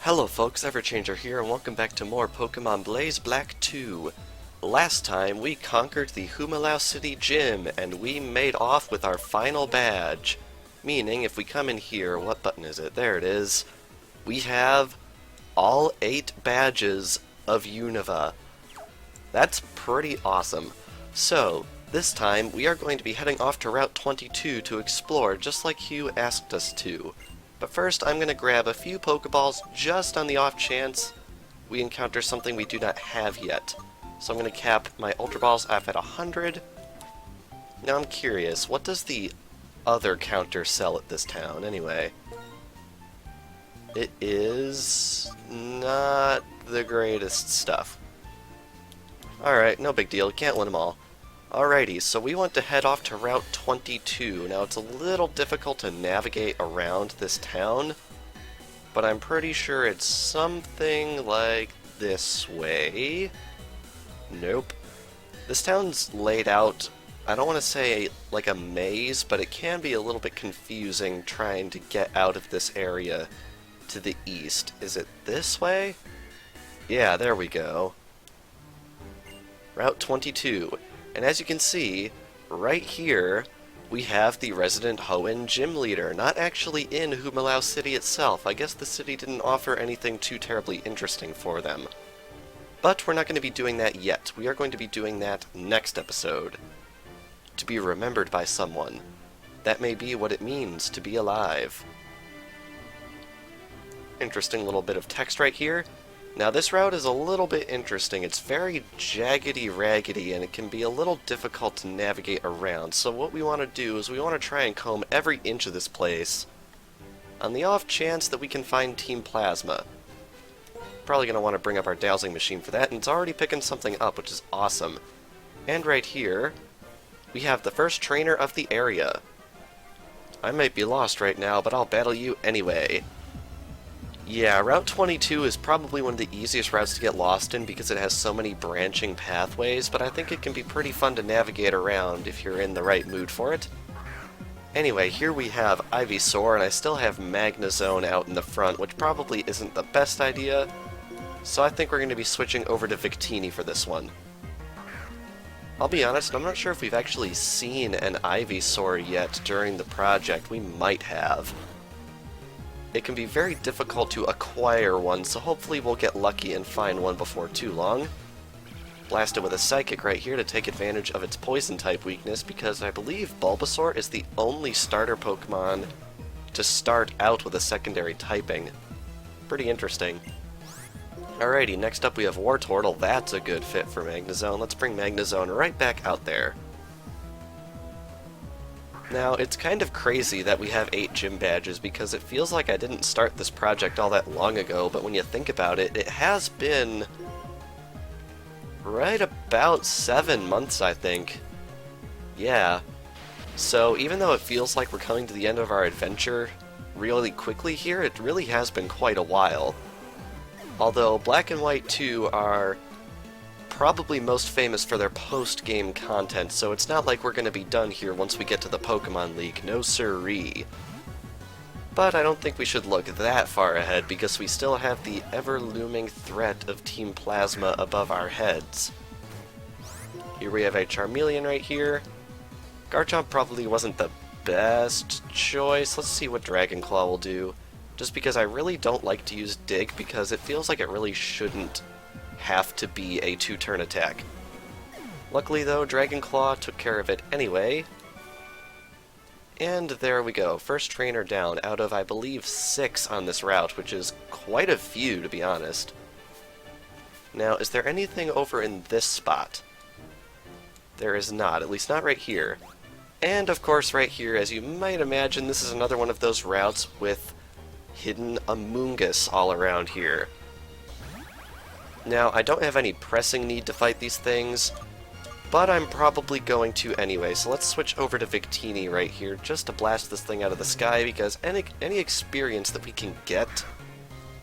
Hello folks, Everchanger here, and welcome back to more Pokemon Blaze Black 2. Last time, we conquered the Humalau City Gym, and we made off with our final badge. Meaning, if we come in here, what button is it? There it is. We have all 8 badges of Unova. That's pretty awesome. So, this time, we are going to be heading off to Route 22 to explore, just like Hugh asked us to. But first, I'm going to grab a few Pokeballs just on the off chance we encounter something we do not have yet. So I'm going to cap my Ultra Balls off at 100. Now I'm curious, what does the other counter sell at this town anyway? It is not the greatest stuff. Alright, no big deal, can't win them all. Alrighty, so we want to head off to Route 22. Now, it's a little difficult to navigate around this town, but I'm pretty sure it's something like this way. Nope. This town's laid out, I don't want to say like a maze, but it can be a little bit confusing trying to get out of this area to the east. Is it this way? Yeah, there we go. Route 22. And as you can see, right here, we have the resident Hoenn gym leader, not actually in Humalau City itself. I guess the city didn't offer anything too terribly interesting for them. But we're not going to be doing that yet. We are going to be doing that next episode. To be remembered by someone. That may be what it means to be alive. Interesting little bit of text right here. Now this route is a little bit interesting. It's very jaggedy-raggedy and it can be a little difficult to navigate around. So what we want to do is we want to try and comb every inch of this place on the off chance that we can find Team Plasma. Probably going to want to bring up our dowsing machine for that, and it's already picking something up, which is awesome. And right here, we have the first trainer of the area. I might be lost right now, but I'll battle you anyway. Yeah, Route 22 is probably one of the easiest routes to get lost in because it has so many branching pathways, but I think it can be pretty fun to navigate around if you're in the right mood for it. Anyway, here we have Ivysaur, and I still have Magnezone out in the front, which probably isn't the best idea, so I think we're going to be switching over to Victini for this one. I'll be honest, I'm not sure if we've actually seen an Ivysaur yet during the project. We might have. It can be very difficult to acquire one, so hopefully we'll get lucky and find one before too long. Blast it with a Psychic right here to take advantage of its Poison-type weakness, because I believe Bulbasaur is the only starter Pokemon to start out with a secondary typing. Pretty interesting. Alrighty, next up we have Wartortle. That's a good fit for Magnezone. Let's bring Magnezone right back out there. Now, it's kind of crazy that we have 8 gym badges because it feels like I didn't start this project all that long ago, but when you think about it, it has been right about 7 months, I think. Yeah. So even though it feels like we're coming to the end of our adventure really quickly here, it really has been quite a while. Although Black and White 2 are probably most famous for their post-game content, so it's not like we're going to be done here once we get to the Pokemon League, no siree. But I don't think we should look that far ahead, because we still have the ever-looming threat of Team Plasma above our heads. Here we have a Charmeleon right here. Garchomp probably wasn't the best choice. Let's see what Dragon Claw will do. Just because I really don't like to use Dig, because it feels like it really shouldn't have to be a 2-turn attack. Luckily though, Dragon Claw took care of it anyway. And there we go, first trainer down out of I believe 6 on this route, which is quite a few to be honest. Now, is there anything over in this spot? There is not, at least not right here. And of course right here, as you might imagine, this is another one of those routes with hidden Amoonguss all around here. Now, I don't have any pressing need to fight these things, but I'm probably going to anyway, so let's switch over to Victini right here, just to blast this thing out of the sky, because any experience that we can get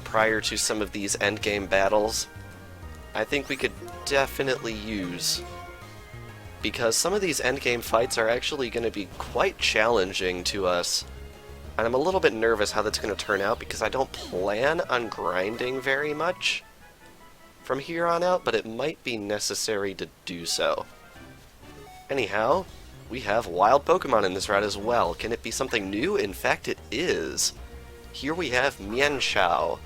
prior to some of these endgame battles, I think we could definitely use. Because some of these endgame fights are actually going to be quite challenging to us And I'm a little bit nervous how that's going to turn out because I don't plan on grinding very much from here on out, but it might be necessary to do so. Anyhow, we have wild Pokemon in this route as well. Can it be something new? In fact, it is. Here we have Mienshao,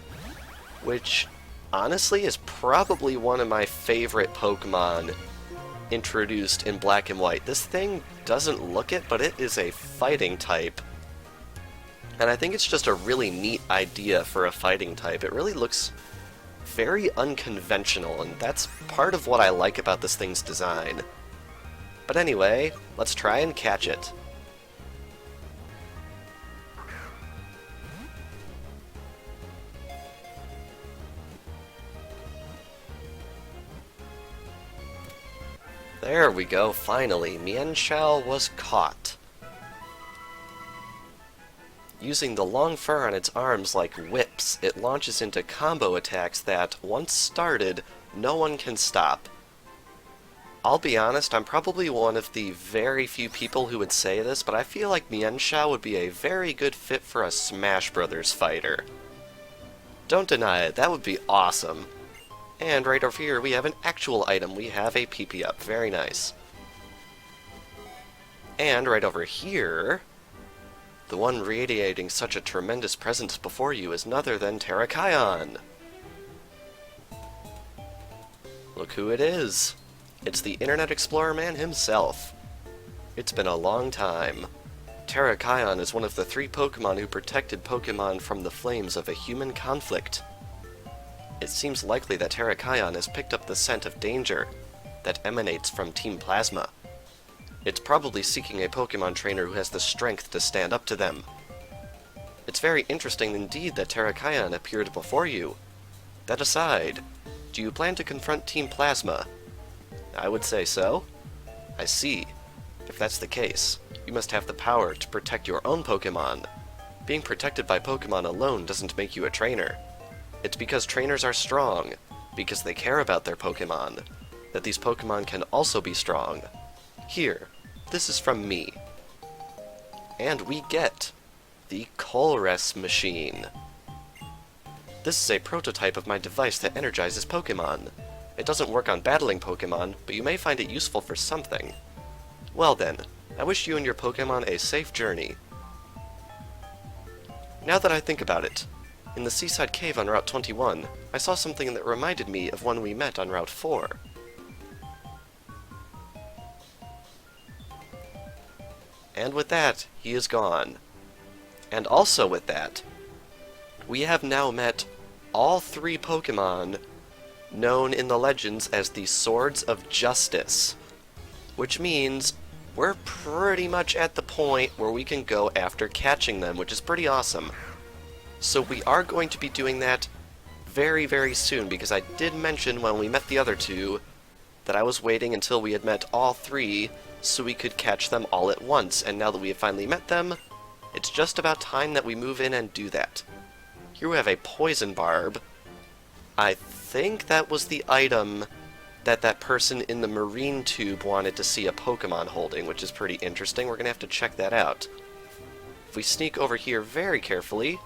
which honestly is probably one of my favorite Pokemon introduced in Black and White. This thing doesn't look it, but it is a fighting type. And I think it's just a really neat idea for a fighting type. It really looks very unconventional, and that's part of what I like about this thing's design. But anyway, let's try and catch it. There we go, finally. Mienshao was caught. Using the long fur on its arms like whips, it launches into combo attacks that, once started, no one can stop. I'll be honest, I'm probably one of the very few people who would say this, but I feel like Mienshao would be a very good fit for a Smash Brothers fighter. Don't deny it, that would be awesome. And right over here we have an actual item. We have a PP up. Very nice. And right over here, the one radiating such a tremendous presence before you is none other than Terrakion. Look who it is. It's the Internet Explorer man himself. It's been a long time. Terrakion is one of the 3 Pokemon who protected Pokemon from the flames of a human conflict. It seems likely that Terrakion has picked up the scent of danger that emanates from Team Plasma. It's probably seeking a Pokemon trainer who has the strength to stand up to them. It's very interesting indeed that Terrakion appeared before you. That aside, do you plan to confront Team Plasma? I would say so. I see. If that's the case, you must have the power to protect your own Pokemon. Being protected by Pokemon alone doesn't make you a trainer. It's because trainers are strong, because they care about their Pokemon, that these Pokemon can also be strong. Here, this is from me. And we get the Colress machine. This is a prototype of my device that energizes Pokemon. It doesn't work on battling Pokemon, but you may find it useful for something. Well then, I wish you and your Pokemon a safe journey. Now that I think about it, in the seaside cave on Route 21, I saw something that reminded me of one we met on Route 4. And with that, he is gone. And also with that, we have now met all 3 Pokemon known in the legends as the Swords of Justice, which means we're pretty much at the point where we can go after catching them, which is pretty awesome. So we are going to be doing that very, very soon, because I did mention when we met the other 2 that I was waiting until we had met all 3 so we could catch them all at once, and now that we have finally met them, it's just about time that we move in and do that. Here we have a Poison Barb. I think that was the item that that person in the marine tube wanted to see a Pokemon holding, which is pretty interesting. We're going to have to check that out. If we sneak over here very carefully,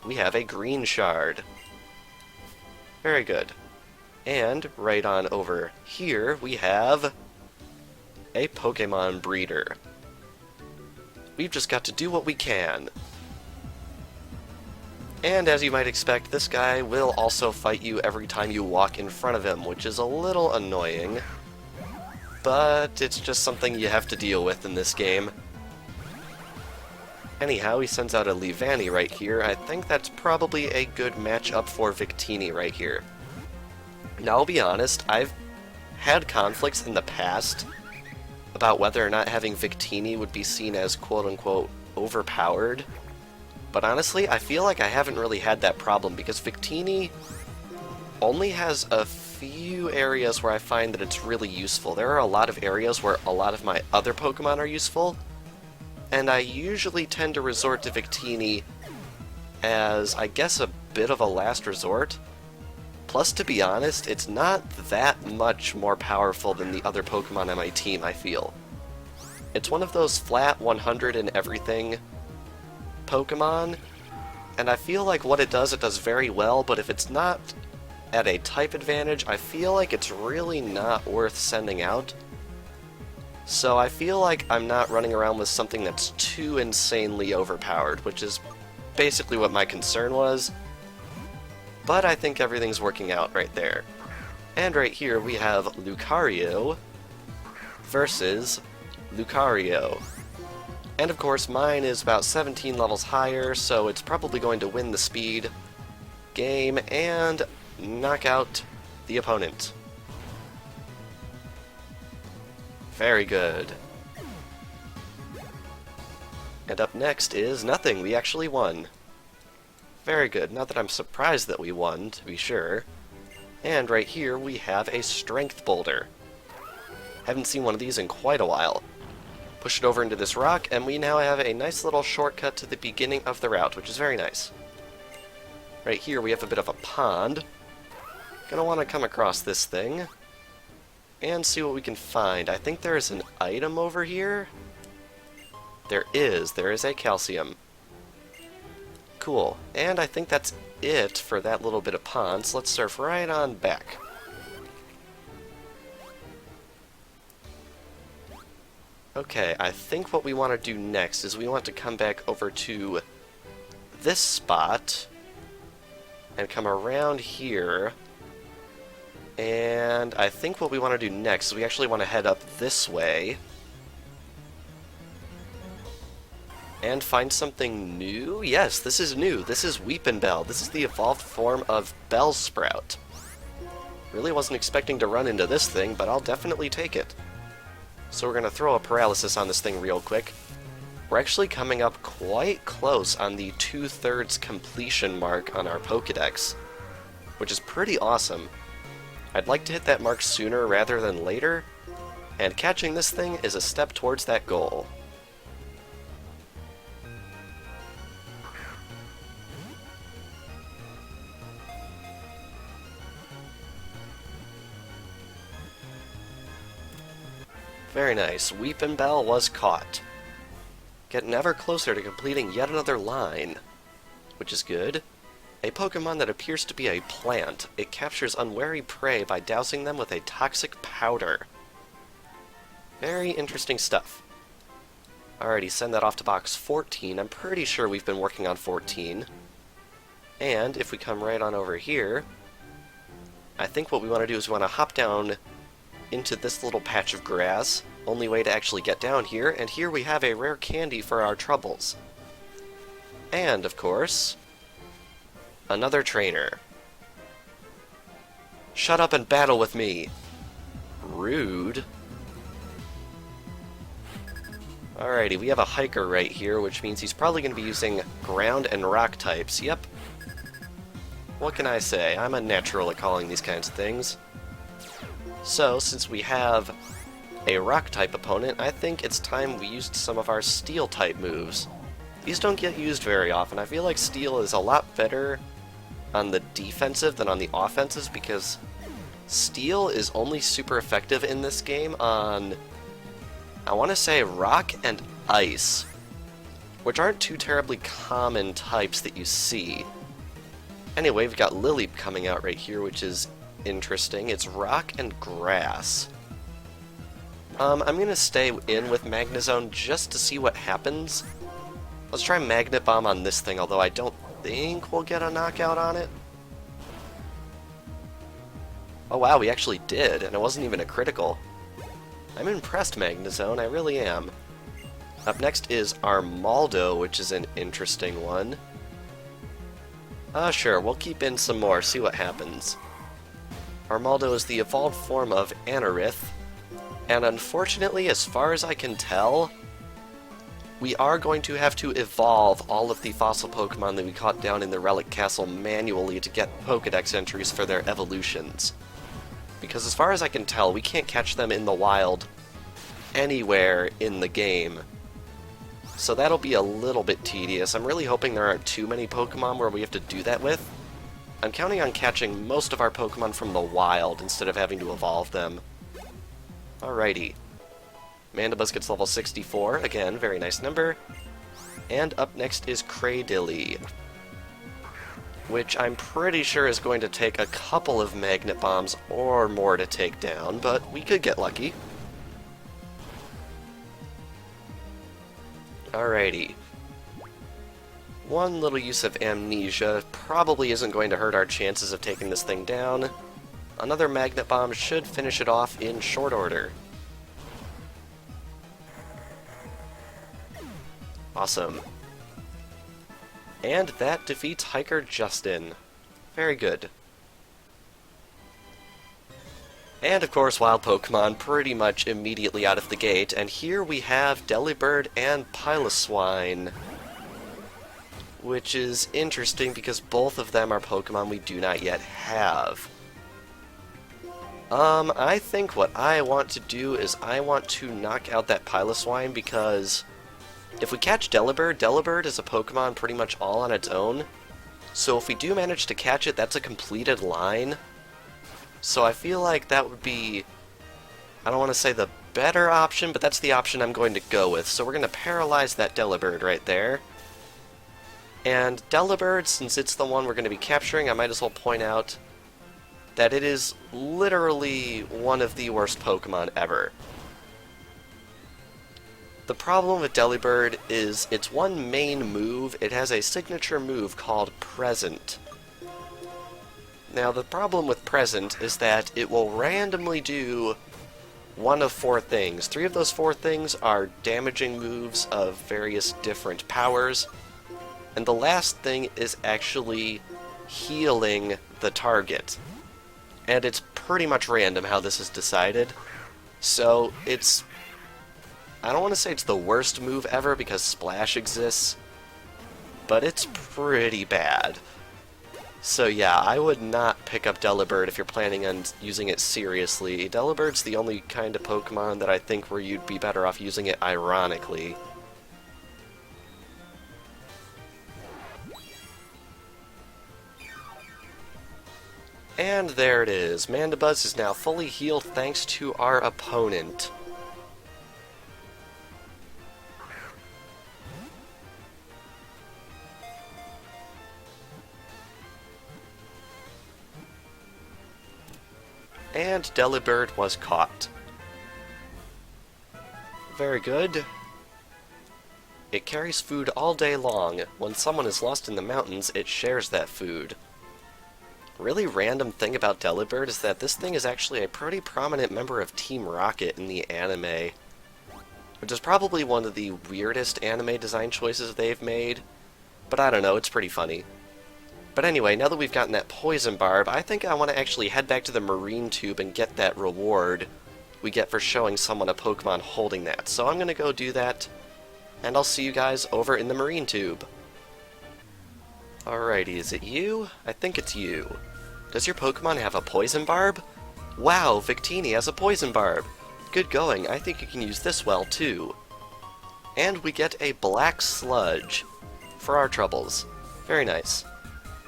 we have a green shard. Very good. And right on over here, we have a Pokemon breeder. We've just got to do what we can. And as you might expect, this guy will also fight you every time you walk in front of him, which is a little annoying, but it's just something you have to deal with in this game. Anyhow, he sends out a Leavanny right here. I think that's probably a good matchup for Victini right here. Now, I'll be honest, I've had conflicts in the past about whether or not having Victini would be seen as quote-unquote overpowered. But honestly, I feel like I haven't really had that problem, because Victini only has a few areas where I find that it's really useful. There are a lot of areas where a lot of my other Pokemon are useful, and I usually tend to resort to Victini as, I guess, a bit of a last resort. Plus, to be honest, it's not that much more powerful than the other Pokemon on my team, I feel. It's one of those flat 100 and everything Pokemon, and I feel like what it does very well, but if it's not at a type advantage, I feel like it's really not worth sending out. So I feel like I'm not running around with something that's too insanely overpowered, which is basically what my concern was. But I think everything's working out right there. And right here we have Lucario versus Lucario. And of course mine is about 17 levels higher, so it's probably going to win the speed game and knock out the opponent. Very good. And up next is nothing. We actually won. Very good. Not that I'm surprised that we won, to be sure. And right here we have a strength boulder. Haven't seen one of these in quite a while. Push it over into this rock, and we now have a nice little shortcut to the beginning of the route, which is very nice. Right here we have a bit of a pond. Gonna want to come across this thing and see what we can find. I think there is an item over here. There is a calcium. Cool. And I think that's it for that little bit of pond, so let's surf right on back. Okay, I think what we want to do next is we want to come back over to this spot and come around here. And I think what we want to do next is we actually want to head up this way and find something new. Yes, this is new. This is Weepinbell. This is the evolved form of Bellsprout. Really wasn't expecting to run into this thing, but I'll definitely take it. So we're going to throw a paralysis on this thing real quick. We're actually coming up quite close on the 2/3 completion mark on our Pokédex, which is pretty awesome. I'd like to hit that mark sooner rather than later, and catching this thing is a step towards that goal. Very nice. Weepinbell was caught. Getting ever closer to completing yet another line, which is good. A Pokemon that appears to be a plant. It captures unwary prey by dousing them with a toxic powder. Very interesting stuff. Alrighty, send that off to box 14. I'm pretty sure we've been working on 14. And if we come right on over here, I think what we want to do is we want to hop down into this little patch of grass. Only way to actually get down here, and here we have a rare candy for our troubles. And, of course, another trainer. Shut up and battle with me! Rude. Alrighty, we have a hiker right here, which means he's probably going to be using ground and rock types. Yep. What can I say? I'm a natural at calling these kinds of things. So, since we have a rock-type opponent, I think it's time we used some of our steel-type moves. These don't get used very often. I feel like steel is a lot better on the defensive than on the offensive, because steel is only super effective in this game on, I want to say, rock and ice, which aren't too terribly common types that you see. Anyway, we've got Lileep coming out right here, which is interesting. It's rock and grass. I'm going to stay in with Magnezone just to see what happens. Let's try Magnet Bomb on this thing, although I don't think we'll get a knockout on it. Oh wow, we actually did, and it wasn't even a critical. I'm impressed, Magnezone, I really am. Up next is Armaldo, which is an interesting one. Sure, we'll keep in some more, see what happens. Armaldo is the evolved form of Anorith, and unfortunately, as far as I can tell, we are going to have to evolve all of the fossil Pokemon that we caught down in the Relic Castle manually to get Pokédex entries for their evolutions. Because as far as I can tell, we can't catch them in the wild anywhere in the game. So that'll be a little bit tedious. I'm really hoping there aren't too many Pokemon where we have to do that with. I'm counting on catching most of our Pokemon from the wild instead of having to evolve them. Alrighty. Mandibuzz gets level 64. Again, very nice number. And up next is Cradilly, which I'm pretty sure is going to take a couple of magnet bombs or more to take down, but we could get lucky. Alrighty. One little use of amnesia probably isn't going to hurt our chances of taking this thing down. Another magnet bomb should finish it off in short order. Awesome. And that defeats Hiker Justin. Very good. And of course, wild Pokemon pretty much immediately out of the gate, and here we have Delibird and Piloswine, which is interesting because both of them are Pokemon we do not yet have. I think what I want to do is I want to knock out that Piloswine because if we catch Delibird, Delibird is a Pokemon pretty much all on its own. So if we do manage to catch it, that's a completed line. So I feel like that would be, I don't want to say the better option, but that's the option I'm going to go with. So we're going to paralyze that Delibird right there. And Delibird, since it's the one we're going to be capturing, I might as well point out that it is literally one of the worst Pokemon ever. The problem with Delibird is its one main move, it has a signature move called Present. Now the problem with Present is that it will randomly do one of four things. Three of those four things are damaging moves of various different powers, and the last thing is actually healing the target. And it's pretty much random how this is decided, so it's, I don't want to say it's the worst move ever because Splash exists, but it's pretty bad. So yeah, I would not pick up Delibird if you're planning on using it seriously. Delibird's the only kind of Pokemon that I think where you'd be better off using it ironically. And there it is. Mandibuzz is now fully healed thanks to our opponent. And Delibird was caught. Very good. It carries food all day long. When someone is lost in the mountains, it shares that food. Really random thing about Delibird is that this thing is actually a pretty prominent member of Team Rocket in the anime, which is probably one of the weirdest anime design choices they've made, but I don't know, it's pretty funny. But anyway, now that we've gotten that Poison Barb, I think I want to actually head back to the Marine Tube and get that reward we get for showing someone a Pokemon holding that. So I'm going to go do that, and I'll see you guys over in the Marine Tube. Alrighty, is it you? I think it's you. Does your Pokemon have a Poison Barb? Wow, Victini has a Poison Barb. Good going, I think you can use this well too. And we get a Black Sludge for our troubles. Very nice.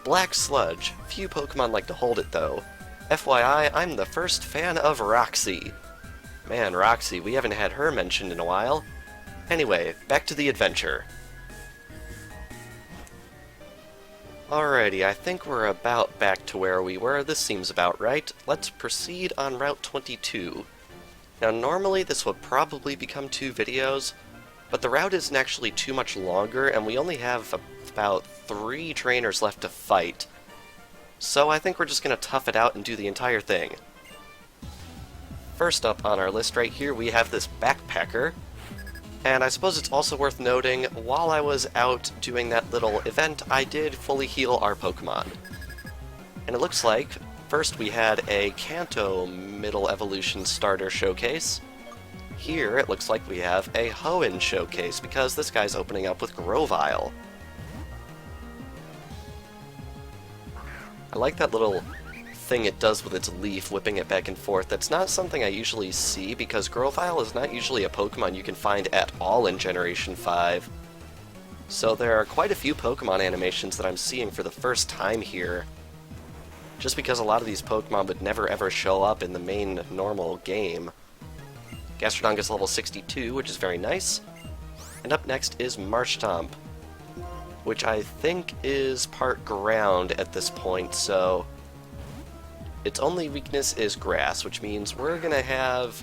Black Sludge. Few Pokemon like to hold it though. FYI, I'm the first fan of Roxy. Man, Roxy, we haven't had her mentioned in a while. Anyway, back to the adventure. Alrighty, I think we're about back to where we were. This seems about right. Let's proceed on Route 22. Now normally this would probably become 2 videos, but the route isn't actually too much longer, and we only have about 3 trainers left to fight. So I think we're just going to tough it out and do the entire thing. First up on our list right here, we have this Backpacker. And I suppose it's also worth noting, while I was out doing that little event, I did fully heal our Pokemon. And it looks like, first we had a Kanto Middle Evolution Starter Showcase. Here, it looks like we have a Hoenn Showcase, because this guy's opening up with Grovyle. I like that little thing it does with its leaf, whipping it back and forth. That's not something I usually see, because Grovyle is not usually a Pokemon you can find at all in Generation 5. So there are quite a few Pokemon animations that I'm seeing for the first time here, just because a lot of these Pokemon would never ever show up in the main normal game. Gastrodon gets level 62, which is very nice. And up next is Marshtomp. which I think is part ground at this point, so its only weakness is grass, which means we're gonna have,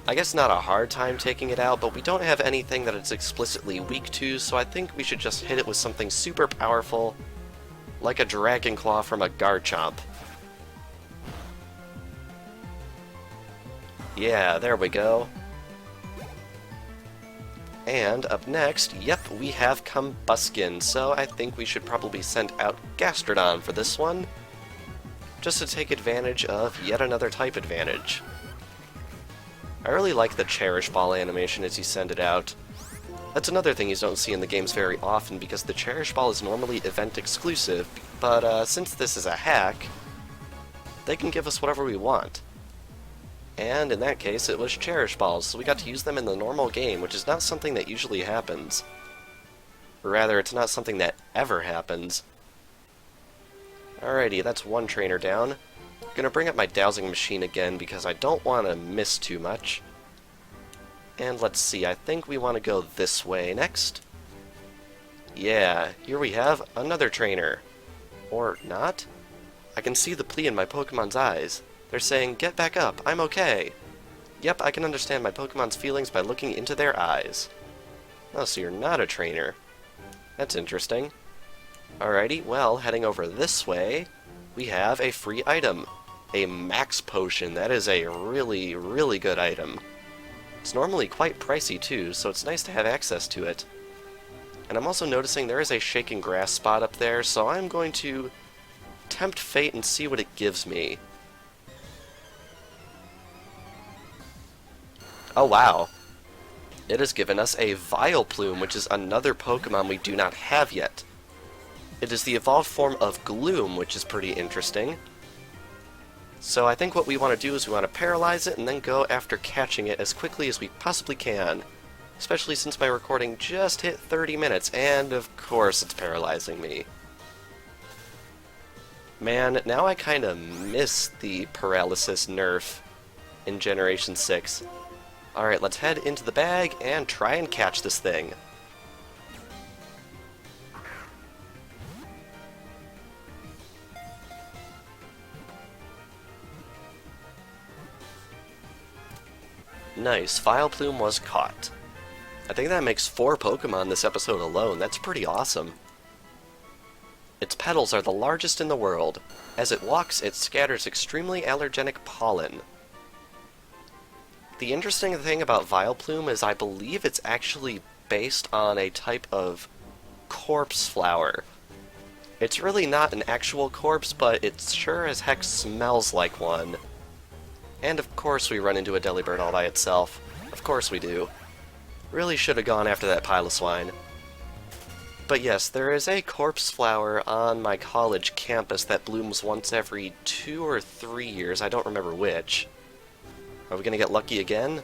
I guess, not a hard time taking it out, but we don't have anything that it's explicitly weak to, so I think we should just hit it with something super powerful, like a Dragon Claw from a Garchomp. Yeah, there we go. And up next, yep, we have Combuskin, so I think we should probably send out Gastrodon for this one, just to take advantage of yet another type advantage. I really like the Cherish Ball animation as you send it out. That's another thing you don't see in the games very often, because the Cherish Ball is normally event exclusive, but since this is a hack, they can give us whatever we want. And in that case, it was Cherish Balls, so we got to use them in the normal game, which is not something that usually happens. Or rather, it's not something that ever happens. Alrighty, that's one trainer down. I'm gonna bring up my dowsing machine again because I don't want to miss too much. And let's see, I think we want to go this way next. Yeah, here we have another trainer. Or not? I can see the plea in my Pokemon's eyes. They're saying, "Get back up, I'm okay." Yep, I can understand my Pokemon's feelings by looking into their eyes. Oh, so you're not a trainer. That's interesting. Alrighty, well, heading over this way, we have a free item. A Max Potion. That is a really, really good item. It's normally quite pricey too, so it's nice to have access to it. And I'm also noticing there is a Shaking Grass spot up there, so I'm going to tempt fate and see what it gives me. Oh wow. It has given us a Vileplume, which is another Pokemon we do not have yet. It is the evolved form of Gloom, which is pretty interesting. So I think what we want to do is we want to paralyze it and then go after catching it as quickly as we possibly can. Especially since my recording just hit 30 minutes, and of course it's paralyzing me. Man, now I kinda miss the paralysis nerf in Generation 6. Alright, let's head into the bag and try and catch this thing. Nice, Vileplume was caught. I think that makes 4 Pokemon this episode alone. That's pretty awesome. Its petals are the largest in the world. As it walks, it scatters extremely allergenic pollen. The interesting thing about Vileplume is I believe it's actually based on a type of corpse flower. It's really not an actual corpse, but it sure as heck smells like one. And of course we run into a Delibird all by itself. Of course we do. Really should have gone after that Piloswine. But yes, there is a corpse flower on my college campus that blooms once every 2 or 3 years, I don't remember which. Are we gonna get lucky again?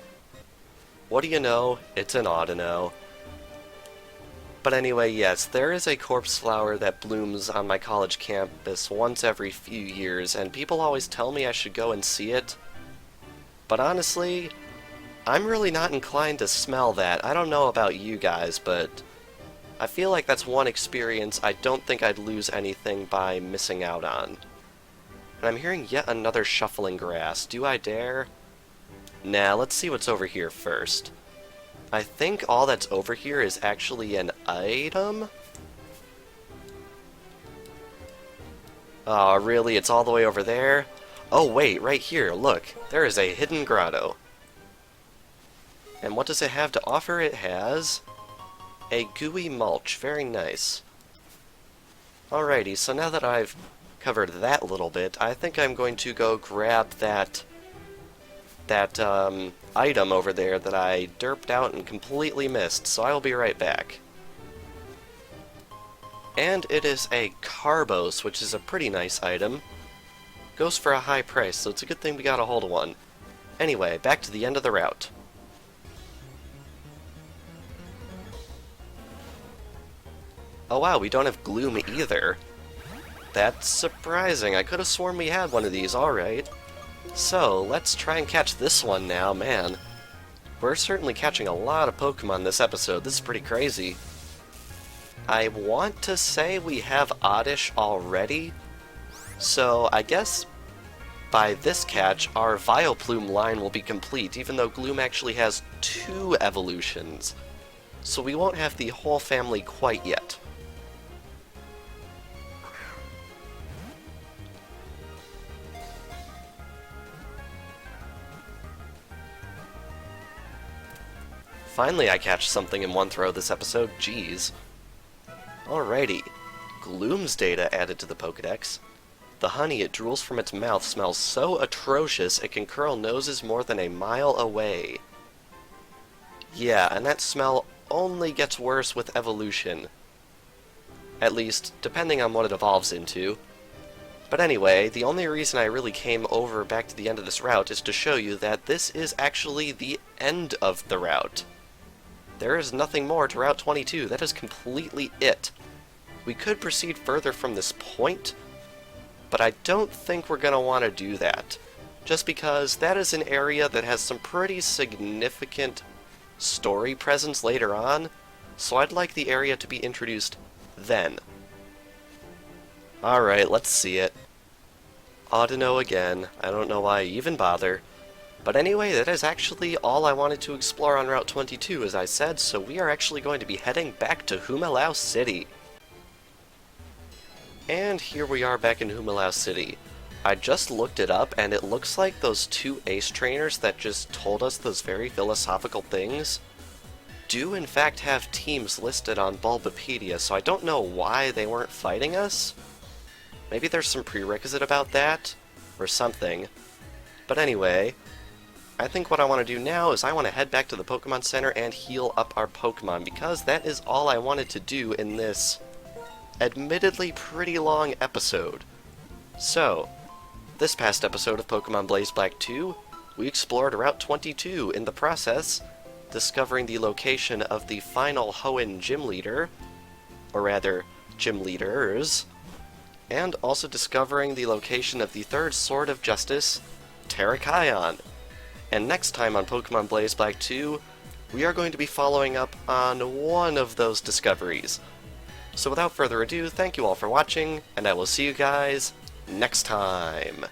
What do you know? It's an Audino. But anyway, yes, there is a corpse flower that blooms on my college campus once every few years, and people always tell me I should go and see it. But honestly, I'm really not inclined to smell that. I don't know about you guys, but I feel like that's one experience I don't think I'd lose anything by missing out on. And I'm hearing yet another shuffling grass. Do I dare? Nah, let's see what's over here first. I think all that's over here is actually an item? Oh, really? It's all the way over there? Oh, wait, right here, look. There is a hidden grotto. And what does it have to offer? It has a gooey mulch. Very nice. Alrighty, so now that I've covered that little bit, I think I'm going to go grab that item over there that I derped out and completely missed, so I'll be right back. And it is a Carbos, which is a pretty nice item. Goes for a high price, so it's a good thing we got a hold of one. Anyway, back to the end of the route. Oh wow, we don't have Gloom either. That's surprising. I could have sworn we had one of these, alright. So, let's try and catch this one now, man. We're certainly catching a lot of Pokemon this episode. This is pretty crazy. I want to say we have Oddish already, so I guess by this catch, our Vileplume line will be complete, even though Gloom actually has 2 evolutions. So we won't have the whole family quite yet. Finally I catch something in one throw this episode, jeez. Alrighty, Gloom's data added to the Pokedex. The honey it drools from its mouth smells so atrocious it can curl noses more than a mile away. Yeah, and that smell only gets worse with evolution. At least, depending on what it evolves into. But anyway, the only reason I really came over back to the end of this route is to show you that this is actually the end of the route. There is nothing more to Route 22, that is completely it. We could proceed further from this point, but I don't think we're going to want to do that, just because that is an area that has some pretty significant story presence later on, so I'd like the area to be introduced then. Alright, let's see it. Audino again, I don't know why I even bother. But anyway, that is actually all I wanted to explore on Route 22, as I said, so we are actually going to be heading back to Humalau City. And here we are back in Humalau City. I just looked it up, and it looks like those 2 ace trainers that just told us those very philosophical things do in fact have teams listed on Bulbapedia, so I don't know why they weren't fighting us. Maybe there's some prerequisite about that, or something. But anyway, I think what I want to do now is I want to head back to the Pokemon Center and heal up our Pokemon, because that is all I wanted to do in this admittedly pretty long episode. So, this past episode of Pokemon Blaze Black 2, we explored Route 22, in the process discovering the location of the final Hoenn gym leader, or rather, gym leaders, and also discovering the location of the third Sword of Justice, Terrakion. And next time on Pokemon Blaze Black 2, we are going to be following up on one of those discoveries. So without further ado, thank you all for watching, and I will see you guys next time.